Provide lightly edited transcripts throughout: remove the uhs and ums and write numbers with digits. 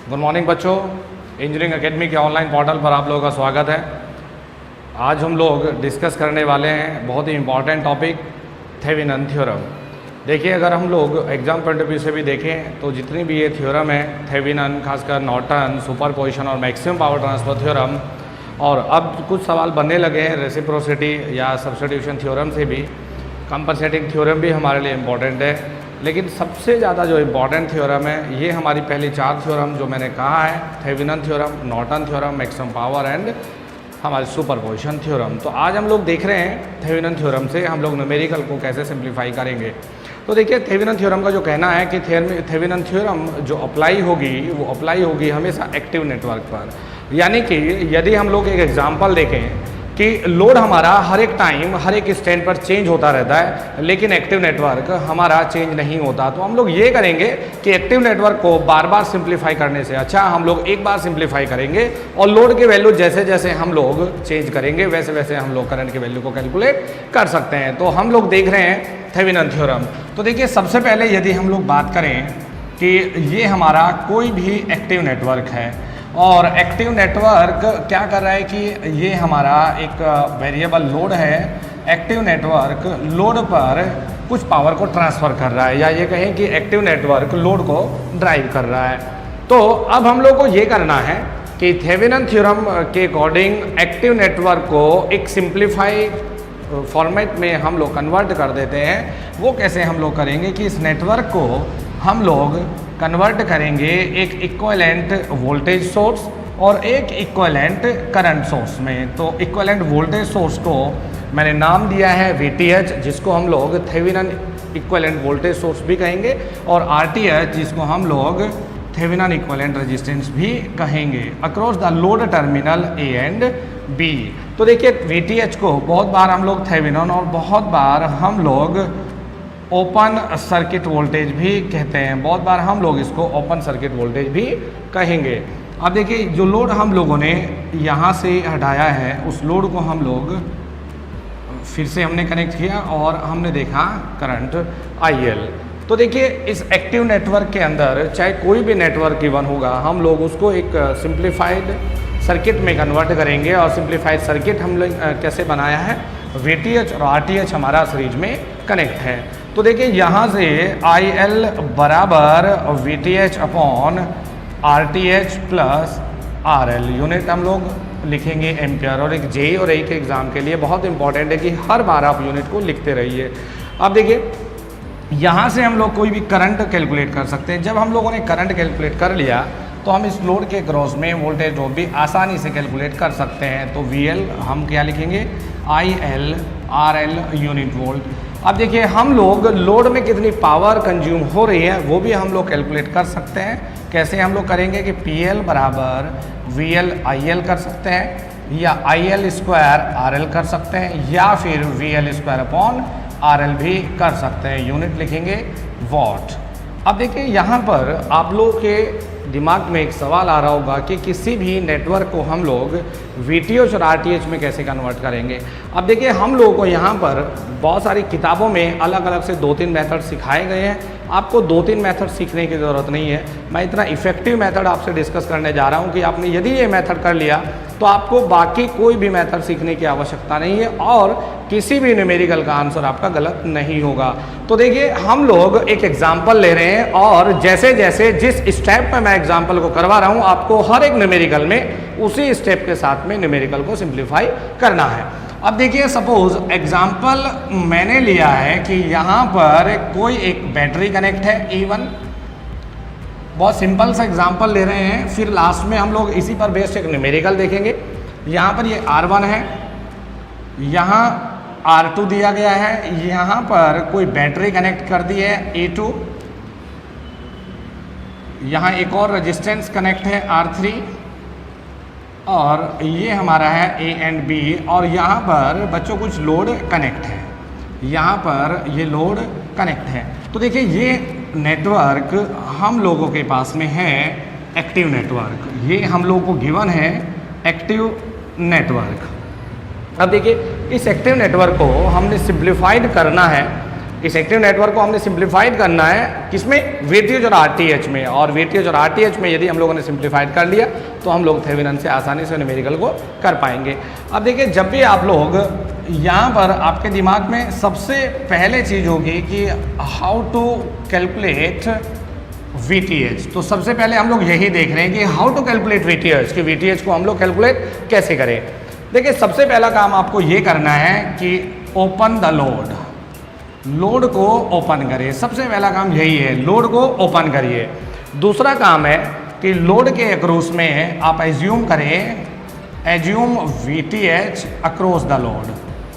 Good morning बच्चों, engineering academy के online portal पर आप लोगों का स्वागत है। आज हम लोग डिस्कस करने वाले हैं बहुत ही इम्पॉर्टेंट टॉपिक थेवेनिन थ्योरम। देखिए, अगर हम लोग एग्जाम पॉइंट ऑफ व्यू से भी देखें तो जितनी भी ये थ्योरम है, थेवेनिन, खासकर नॉर्टन, सुपरपोजिशन और मैक्सिमम पावर ट्रांसफर थ्योरम, और अब कुछ सवाल बनने लगे हैं रेसिप्रोसिटी या सब्स्टिट्यूशन थ्योरम से भी। कंपनसेटिंग थ्योरम भी हमारे लिए इम्पॉर्टेंट है, लेकिन सबसे ज़्यादा जो इम्पॉर्टेंट थ्योरम है ये हमारी पहली चार थ्योरम जो मैंने कहा है, Thevenin theorem, Norton theorem, maximum power and हमारे सुपरपोजिशन थ्योरम। तो आज हम लोग देख रहे हैं थेवेनिन थ्योरम से हम लोग न्यूमेरिकल को कैसे सिंप्लीफाई करेंगे। तो देखिए, थेवेनिन थ्योरम का जो कहना है कि थेवेनिन थ्योरम जो अप्लाई होगी वो अप्लाई होगी हमेशा एक्टिव नेटवर्क पर। यानी कि यदि हम लोग एक एग्जाम्पल देखें कि लोड हमारा हर एक टाइम हर एक स्टैंड पर चेंज होता रहता है, लेकिन एक्टिव नेटवर्क हमारा चेंज नहीं होता, तो हम लोग ये करेंगे कि एक्टिव नेटवर्क को बार बार सिंप्लीफाई करने से अच्छा हम लोग एक बार सिंप्लीफाई करेंगे और लोड के वैल्यू जैसे जैसे हम लोग चेंज करेंगे वैसे वैसे हम लोग करंट की वैल्यू को कैलकुलेट कर सकते हैं। तो हम लोग देख रहे हैं थेवेनिन थ्योरम। तो देखिए, सबसे पहले यदि हम लोग बात करें कि ये हमारा कोई भी एक्टिव नेटवर्क है और एक्टिव नेटवर्क क्या कर रहा है कि ये हमारा एक वेरिएबल लोड है। एक्टिव नेटवर्क लोड पर कुछ पावर को ट्रांसफ़र कर रहा है, या ये कहें कि एक्टिव नेटवर्क लोड को ड्राइव कर रहा है। तो अब हम लोग को ये करना है कि थेवेनिन थ्योरम के अकॉर्डिंग एक्टिव नेटवर्क को एक सिंप्लीफाइड फॉर्मेट में हम लोग कन्वर्ट कर देते हैं। वो कैसे हम लोग करेंगे कि इस नेटवर्क को हम लोग कन्वर्ट करेंगे एक इक्विवेलेंट वोल्टेज सोर्स और एक इक्विवेलेंट करंट सोर्स में। तो इक्विवेलेंट वोल्टेज सोर्स को मैंने नाम दिया है VTH, जिसको हम लोग थेवेनिन इक्विवेलेंट वोल्टेज सोर्स भी कहेंगे, और RTH जिसको हम लोग थेवेनिन इक्विवेलेंट रेजिस्टेंस भी कहेंगे, across the load terminal A and B। तो देखिए, VTH को बहुत बार हम लोग थेवेनिन और बहुत बार हम लोग ओपन सर्किट वोल्टेज भी कहते हैं, बहुत बार हम लोग इसको ओपन सर्किट वोल्टेज भी कहेंगे। अब देखिए, जो लोड हम लोगों ने यहाँ से हटाया है उस लोड को हम लोग फिर से हमने कनेक्ट किया और हमने देखा करंट IL। तो देखिए, इस एक्टिव नेटवर्क के अंदर चाहे कोई भी नेटवर्क गिवन होगा, हम लोग उसको एक सिंप्लीफाइड सर्किट में कन्वर्ट करेंगे। और सिंप्लीफाइड सर्किट हम लोग कैसे बनाया है, VTH और RTH हमारा सीरीज में कनेक्ट है। तो देखिए, यहाँ से IL बराबर VTH upon RTH plus RL, unit हम लोग लिखेंगे एम्पियर। और एक JEE और AE के एग्ज़ाम के लिए बहुत इंपॉर्टेंट है कि हर बार आप यूनिट को लिखते रहिए। अब देखिए, यहाँ से हम लोग कोई भी करंट कैलकुलेट कर सकते हैं। जब हम लोगों ने करंट कैलकुलेट कर लिया तो हम इस लोड के क्रॉस में वोल्टेज ड्रॉप भी आसानी से कैलकुलेट कर सकते हैं। तो VL हम क्या लिखेंगे, IL RL यूनिट वोल्ट। अब देखिए, हम लोग लोड में कितनी पावर कंज्यूम हो रही है वो भी हम लोग कैलकुलेट कर सकते हैं। कैसे हम लोग करेंगे कि PL बराबर VL IL कर सकते हैं, या IL स्क्वायर RL कर सकते हैं, या फिर VL स्क्वायर अपॉन RL भी कर सकते हैं। यूनिट लिखेंगे वॉट। अब देखिए, यहाँ पर आप लोग के दिमाग में एक सवाल आ रहा होगा कि किसी भी नेटवर्क को हम लोग VTH और RTH में कैसे कन्वर्ट करेंगे। अब देखिए, हम लोगों को यहाँ पर बहुत सारी किताबों में अलग अलग से 2-3 मेथड सिखाए गए हैं। आपको 2-3 मेथड सीखने की ज़रूरत नहीं है। मैं इतना इफेक्टिव मेथड आपसे डिस्कस करने जा रहा हूँ कि आपने यदि ये मेथड कर लिया तो आपको बाकी कोई भी मेथड सीखने की आवश्यकता नहीं है और किसी भी न्यूमेरिकल का आंसर आपका गलत नहीं होगा। तो देखिए, हम लोग एक एग्जाम्पल ले रहे हैं और जैसे जैसे जिस स्टेप में मैं एग्जाम्पल को करवा रहा हूँ आपको हर एक न्यूमेरिकल में उसी स्टेप के साथ में न्यूमेरिकल को सिंप्लीफाई करना है। अब देखिए, सपोज एग्जाम्पल मैंने लिया है कि यहाँ पर कोई एक बैटरी कनेक्ट है E1। बहुत सिंपल सा एग्जाम्पल ले रहे हैं, फिर लास्ट में हम लोग इसी पर बेस्ड एक न्यूमेरिकल देखेंगे। यहाँ पर ये R1 है, यहाँ R2 दिया गया है, यहाँ पर कोई बैटरी कनेक्ट कर दी है E2, यहाँ एक और रेजिस्टेंस कनेक्ट है R3, और ये हमारा है A एंड B, और यहाँ पर बच्चों कुछ लोड कनेक्ट है, यहाँ पर ये लोड कनेक्ट है। तो देखिए, ये नेटवर्क हम लोगों के पास में है एक्टिव नेटवर्क, ये हम लोगों को गिवन है एक्टिव नेटवर्क। अब देखिए, इस एक्टिव नेटवर्क को हमने सिंप्लीफाइड करना है इस एक्टिव नेटवर्क को हमने सिंप्लीफाइड करना है किसमें, वीटीएच और आरटीएच में, और वीटीएच और आरटीएच में यदि हम लोगों ने सिंप्लीफाइड कर लिया तो हम लोग थेवेनिन से आसानी से न्यूमेरिकल को कर पाएंगे। अब देखिए जब भी आप लोग यहाँ पर आपके दिमाग में सबसे पहले चीज़ होगी कि हाउ टू कैलकुलेट VTH, तो सबसे पहले हम लोग यही देख रहे हैं कि हाउ टू कैलकुलेट VTH, कि VTH को हम लोग कैलकुलेट कैसे करें। देखिए सबसे पहला काम आपको ये करना है कि ओपन द लोड, लोड को ओपन करिए। सबसे पहला काम यही है, लोड को ओपन करिए। दूसरा काम है कि लोड के अक्रॉस में आप एज्यूम करें, assume VTH across the load,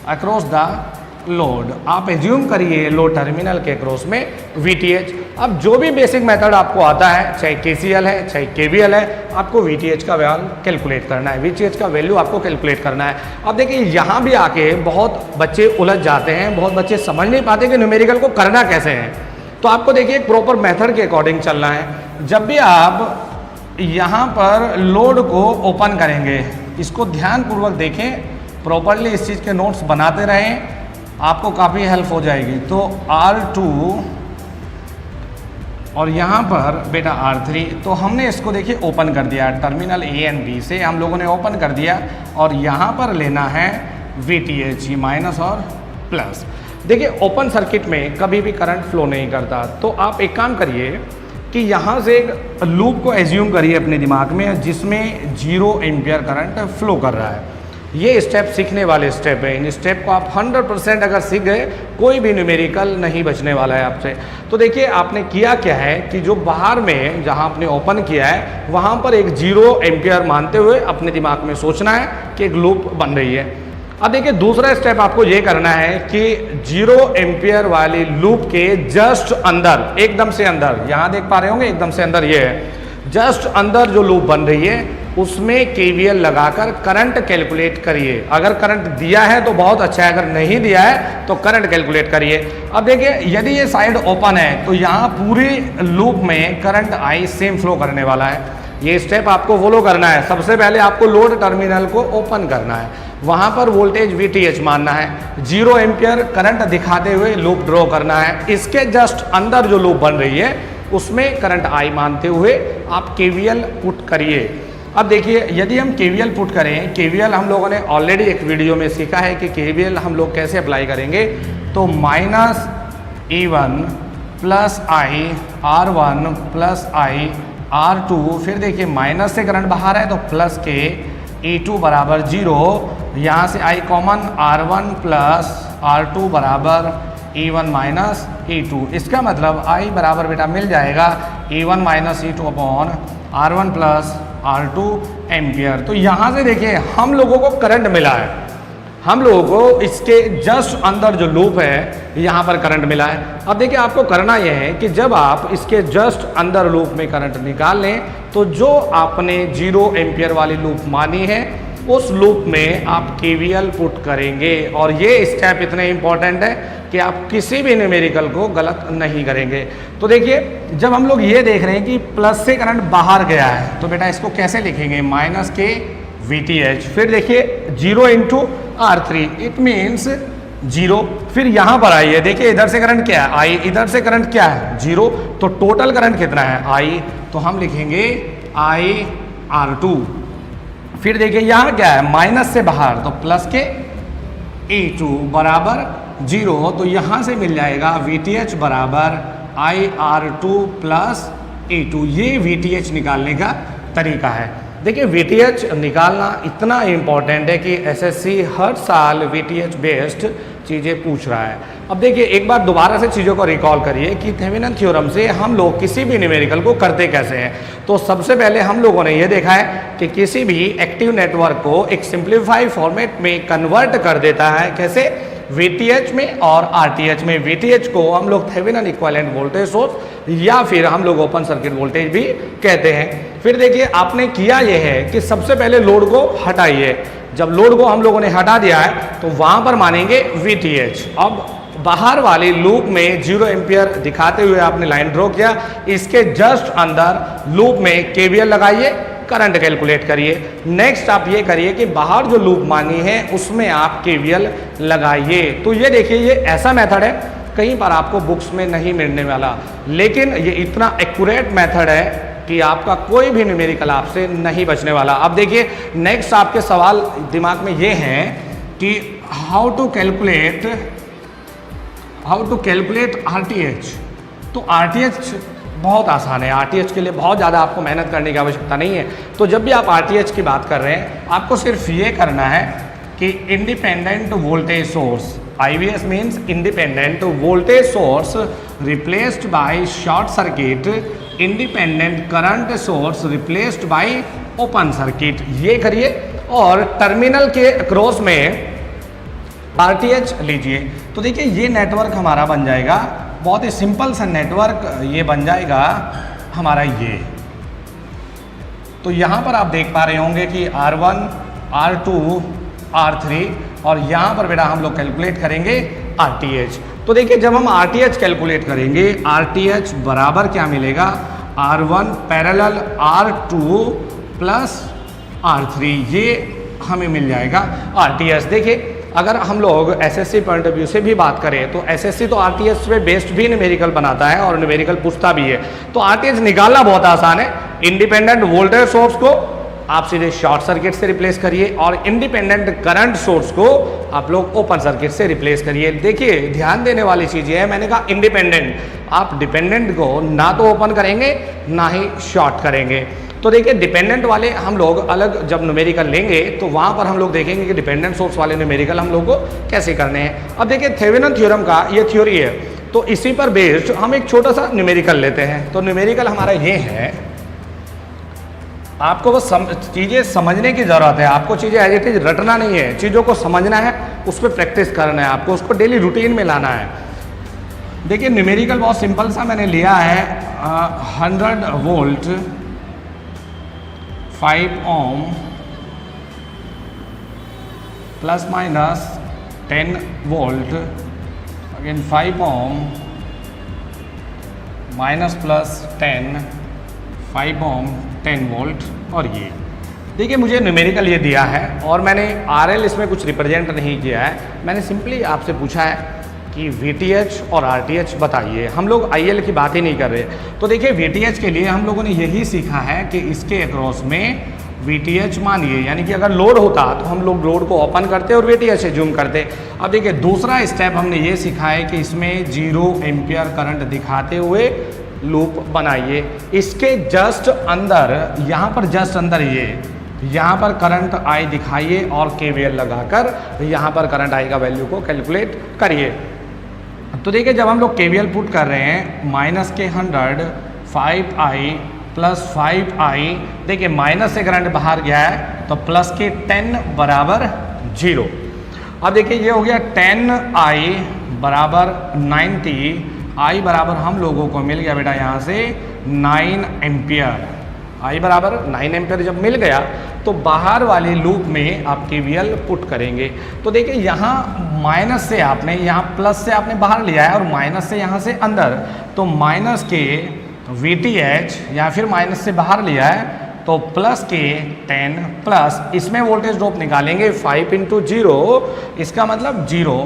across the load आप एज्यूम करिए लोड टर्मिनल के अक्रॉस में VTH। अब जो भी बेसिक मेथड आपको आता है, चाहे KCL है चाहे KVL है, आपको VTH का वैल्यू कैलकुलेट करना है, VTH का वैल्यू आपको कैलकुलेट करना है। अब देखिए यहाँ भी आके बहुत बच्चे उलझ जाते हैं, बहुत बच्चे समझ नहीं पाते कि न्यूमेरिकल को करना कैसे है। तो आपको देखिए एक प्रॉपर मेथड के अकॉर्डिंग चलना है। जब भी आप यहाँ पर लोड को ओपन करेंगे, इसको ध्यानपूर्वक देखें, प्रॉपरली इस चीज़ के नोट्स बनाते रहें, आपको काफ़ी हेल्प हो जाएगी। तो R2 और यहाँ पर बेटा R3, तो हमने इसको देखिए ओपन कर दिया, टर्मिनल A एंड B से हम लोगों ने ओपन कर दिया, और यहाँ पर लेना है VTH माइनस और प्लस। देखिए ओपन सर्किट में कभी भी करंट फ्लो नहीं करता, तो आप एक काम करिए कि यहाँ से एक लूप को एज्यूम करिए अपने दिमाग में जिसमें 0 एम्पियर करंट फ्लो कर रहा है। ये स्टेप सीखने वाले स्टेप है, इन स्टेप को आप 100% अगर सीख गए, कोई भी न्यूमेरिकल नहीं बचने वाला है आपसे। तो देखिए आपने किया क्या है कि जो बाहर में जहाँ आपने ओपन किया है वहाँ पर एक 0 एम्पियर मानते हुए अपने दिमाग में सोचना है कि एक लूप बन रही है। अब देखिए दूसरा स्टेप आपको ये करना है कि 0 एम्पियर वाली लूप के जस्ट अंदर, एकदम से अंदर, यहाँ देख पा रहे होंगे एकदम से अंदर ये है, जस्ट अंदर जो लूप बन रही है उसमें KVL लगाकर करंट कैलकुलेट करिए। अगर करंट दिया है तो बहुत अच्छा है, अगर नहीं दिया है तो करंट कैलकुलेट करिए। अब देखिए यदि ये साइड ओपन है तो यहाँ पूरी लूप में करंट I सेम फ्लो करने वाला है। ये स्टेप आपको फॉलो करना है। सबसे पहले आपको लोड टर्मिनल को ओपन करना है, वहाँ पर वोल्टेज VTH मानना है, 0 एम्पियर करंट दिखाते हुए लूप ड्रॉ करना है। इसके जस्ट अंदर जो लूप बन रही है उसमें करंट I मानते हुए आप KVL पुट करिए। अब देखिए यदि हम KVL पुट करें, KVL हम लोगों ने ऑलरेडी एक वीडियो में सीखा है कि KVL हम लोग कैसे अप्लाई करेंगे। तो minus E1 plus I R1 plus I R2, फिर देखिए माइनस से करंट बाहर है तो प्लस के E2 बराबर 0, यहाँ से I common R1 plus R2 बराबर E1 माइनस E2। इसका मतलब I बराबर बेटा मिल जाएगा E1 minus E2 upon R1 plus R2 ampere. तो यहाँ से देखिए हम लोगों को करंट मिला है, हम लोगों को इसके जस्ट अंदर जो लूप है यहाँ पर करंट मिला है। अब देखिए आपको करना यह है कि जब आप इसके जस्ट अंदर लूप में करंट निकाल लें तो जो आपने 0 एम्पियर वाली लूप मानी है उस लूप में आप KVL पुट करेंगे। और ये स्टेप इतने इंपॉर्टेंट है कि आप किसी भी न्यूमेरिकल को गलत नहीं करेंगे। तो देखिए जब हम लोग ये देख रहे हैं कि प्लस से करंट बाहर गया है तो बेटा इसको कैसे लिखेंगे, माइनस के VTH, फिर देखिए 0 इंटू R3, इट मीन्स 0। फिर यहाँ पर आइए, देखिए इधर से करंट क्या है I, इधर से करंट क्या है 0, तो टोटल करंट कितना है I, तो हम लिखेंगे I R2। फिर देखिए यहाँ क्या है माइनस से बाहर तो प्लस के E2 बराबर 0, तो यहाँ से मिल जाएगा VTH बराबर IR2 प्लस E2। ये VTH निकालने का तरीका है। देखिए VTH निकालना इतना इम्पॉर्टेंट है कि SSC हर साल VTH बेस्ड चीज़ें पूछ रहा है। अब देखिए एक बार दोबारा से चीज़ों को रिकॉल करिए कि थेवेनिन थ्योरम से हम लोग किसी भी न्यूमेरिकल को करते कैसे हैं। तो सबसे पहले हम लोगों ने ये देखा है कि किसी भी एक्टिव नेटवर्क को एक सिंप्लीफाइड फॉर्मेट में कन्वर्ट कर देता है, कैसे, VTH में और RTH में। VTH को हम लोग थेवेनिन इक्विवेलेंट वोल्टेज सोर्स या फिर हम लोग ओपन सर्किट वोल्टेज भी कहते हैं। फिर देखिए आपने किया यह है कि सबसे पहले लोड को हटाइए। जब लोड को हम लोगों ने हटा दिया है तो वहां पर मानेंगे VTH। अब बाहर वाली लूप में 0 एम्पियर दिखाते हुए आपने लाइन ड्रॉ किया, इसके जस्ट अंदर लूप में KVL लगाइए, करंट कैलकुलेट करिए। नेक्स्ट आप ये करिए कि बाहर जो लूप मानी है उसमें आप KVL लगाइए। तो ये देखिए ये ऐसा मेथड है कहीं पर आपको बुक्स में नहीं मिलने वाला, लेकिन ये इतना एक्यूरेट मेथड है कि आपका कोई भी न्यूमेरिकल आपसे नहीं बचने वाला। अब देखिए नेक्स्ट आपके सवाल दिमाग में ये हैं कि हाउ टू कैलकुलेट RTH। तो RTH बहुत आसान है, RTH के लिए बहुत ज़्यादा आपको मेहनत करने की आवश्यकता नहीं है। तो जब भी आप RTH की बात कर रहे हैं, आपको सिर्फ ये करना है कि independent voltage source, IVS means independent voltage source replaced by short circuit, independent current source replaced by open circuit, ये करिए और टर्मिनल के अक्रॉस में RTH लीजिए। तो देखिए ये नेटवर्क हमारा बन जाएगा, बहुत ही सिंपल सा नेटवर्क ये बन जाएगा हमारा ये। तो यहाँ पर आप देख पा रहे होंगे कि R1, R2, R3 और यहाँ पर बेटा हम लोग कैलकुलेट करेंगे RTH। तो देखिए जब हम RTH कैलकुलेट करेंगे, RTH बराबर क्या मिलेगा, R1 parallel R2 plus R3, ये हमें मिल जाएगा RTH। देखिए अगर हम लोग SSC पॉइंट ऑफ व्यू से भी बात करें तो SSC तो RTH पे बेस्ड भी न्यूमेरिकल बनाता है और न्यूमेरिकल पूछता भी है। तो RTH निकालना बहुत आसान है। इंडिपेंडेंट वोल्टेज सोर्स को आप सीधे शॉर्ट सर्किट से रिप्लेस करिए और इंडिपेंडेंट करंट सोर्स को आप लोग ओपन सर्किट से रिप्लेस करिए। देखिए ध्यान देने वाली चीज़ ये है, मैंने कहा इंडिपेंडेंट, आप डिपेंडेंट को ना तो ओपन करेंगे ना ही शॉर्ट करेंगे। तो देखिए डिपेंडेंट वाले हम लोग अलग जब न्यूमेरिकल लेंगे तो वहाँ पर हम लोग देखेंगे कि डिपेंडेंट सोर्स वाले न्यूमेरिकल हम लोग को कैसे करने हैं। अब देखिए थेवेनिन थ्योरम का ये थ्योरी है, तो इसी पर बेस्ड हम एक छोटा सा न्यूमेरिकल लेते हैं। तो न्यूमेरिकल हमारा ये है, आपको बस चीज़ें समझने की ज़रूरत है, आपको चीज़ें एज इट इज रटना नहीं है, चीज़ों को समझना है, उस पर प्रैक्टिस करना है, आपको उसको डेली रूटीन में लाना है। देखिए न्यूमेरिकल बहुत सिंपल सा मैंने लिया है, 100 volt 5 ohm plus minus 10 volt, again 5 ओम माइनस प्लस 10, 5 ओम 10 वोल्ट। और ये देखिए मुझे न्यूमेरिकल ये दिया है और मैंने RL इसमें कुछ रिप्रेजेंट नहीं किया है, मैंने सिंपली आपसे पूछा है कि VTH और RTH बताइए, हम लोग IL की बात ही नहीं कर रहे। तो देखिए VTH के लिए हम लोगों ने यही सीखा है कि इसके अक्रॉस में VTH मानिए, यानी कि अगर लोड होता तो हम लोग लोड को ओपन करते और VTH जूम करते। अब देखिए दूसरा स्टेप हमने ये सीखा है कि इसमें 0 एम्पियर करंट दिखाते हुए लूप बनाइए। इसके जस्ट अंदर, यहाँ पर जस्ट अंदर ये यहाँ पर करंट I दिखाइए और KVL लगाकर यहाँ पर करंट I का वैल्यू को कैलकुलेट करिए। तो देखिए जब हम लोग KVL पुट कर रहे हैं, माइनस के 100 5I प्लस 5I, देखिए माइनस से करंट बाहर गया है तो प्लस के 10 बराबर 0। अब देखिए ये हो गया 10I बराबर 90, I बराबर हम लोगों को मिल गया बेटा यहाँ से 9 एम्पियर। I बराबर 9 एम्पियर जब मिल गया तो बाहर वाले लूप में आप KVL पुट करेंगे। तो देखिए यहाँ माइनस से आपने, यहाँ प्लस से आपने बाहर लिया है और माइनस से यहाँ से अंदर, तो माइनस के VTH या फिर माइनस से बाहर लिया है तो प्लस के 10 प्लस, इसमें वोल्टेज ड्रॉप निकालेंगे 5 × 0, इसका मतलब 0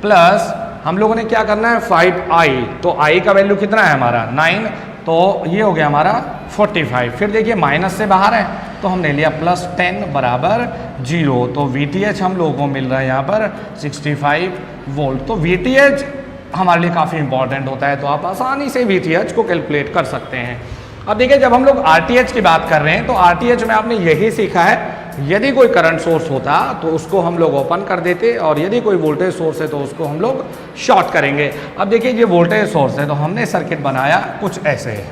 प्लस हम लोगों ने क्या करना है 5I, तो I का वैल्यू कितना है हमारा 9, तो ये हो गया हमारा 45। फिर देखिए माइनस से बाहर है तो हमने लिया प्लस 10 बराबर 0, तो VTH हम लोगों को मिल रहा है यहाँ पर 65 वोल्ट। तो VTH हमारे लिए काफ़ी इंपॉर्टेंट होता है, तो आप आसानी से VTH को कैलकुलेट कर सकते हैं। अब देखिए जब हम लोग RTH की बात कर रहे हैं तो RTH में आपने यही सीखा है, यदि कोई करंट सोर्स होता तो उसको हम लोग ओपन कर देते और यदि कोई वोल्टेज सोर्स है तो उसको हम लोग शॉर्ट करेंगे। अब देखिए ये वोल्टेज सोर्स है तो हमने सर्किट बनाया कुछ ऐसे,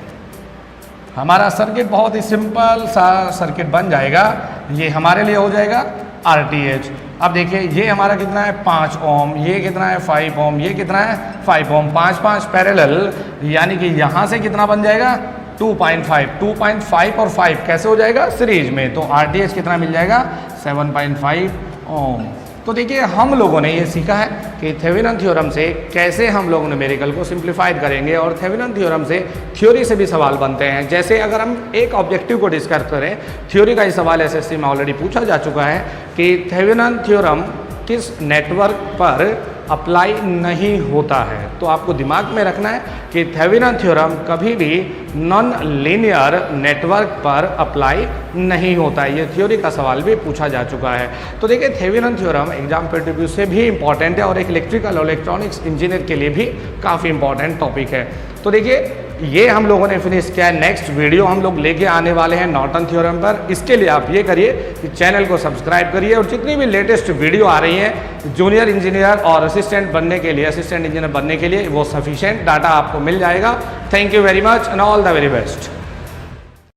हमारा सर्किट बहुत ही सिंपल सा सर्किट बन जाएगा, ये हमारे लिए हो जाएगा RTH। अब देखिए ये हमारा कितना है 5 ओम, ये कितना है 5 ओम, ये कितना है 5 ओम, 5 पैरेलल, यानी कि यहाँ से कितना बन जाएगा 2.5 और 5 कैसे हो जाएगा सीरीज में, तो RTH कितना मिल जाएगा 7.5 ओम। तो देखिए हम लोगों ने ये सीखा है कि थेवेनिन थ्योरम से कैसे हम लोग न्यूमेरिकल को सिंप्लीफाइड करेंगे और थेवेनिन थ्योरम से थ्योरी से भी सवाल बनते हैं। जैसे अगर हम एक ऑब्जेक्टिव को डिस्कस करें, थ्योरी का ही सवाल SSC में ऑलरेडी पूछा जा चुका है कि थेवेनिन थ्योरम किस नेटवर्क पर अप्लाई नहीं होता है। तो आपको दिमाग में रखना है कि थेवेनिन थ्योरम कभी भी नॉन लीनियर नेटवर्क पर अप्लाई नहीं होता है। ये थ्योरी का सवाल भी पूछा जा चुका है। तो देखिए Thevenin theorem exam point of view से भी इंपॉर्टेंट है और एक इलेक्ट्रिकल और इलेक्ट्रॉनिक्स इंजीनियर के लिए भी काफ़ी इंपॉर्टेंट टॉपिक है। तो देखिए ये हम लोगों ने फिनिश किया है। नेक्स्ट वीडियो हम लोग लेके आने वाले हैं नॉर्टन थ्योरम पर। इसके लिए आप ये करिए कि चैनल को सब्सक्राइब करिए और जितनी भी लेटेस्ट वीडियो आ रही हैं जूनियर इंजीनियर और असिस्टेंट बनने के लिए, असिस्टेंट इंजीनियर बनने के लिए, वो सफिशिएंट डाटा आपको मिल जाएगा। Thank you very much and all the very best.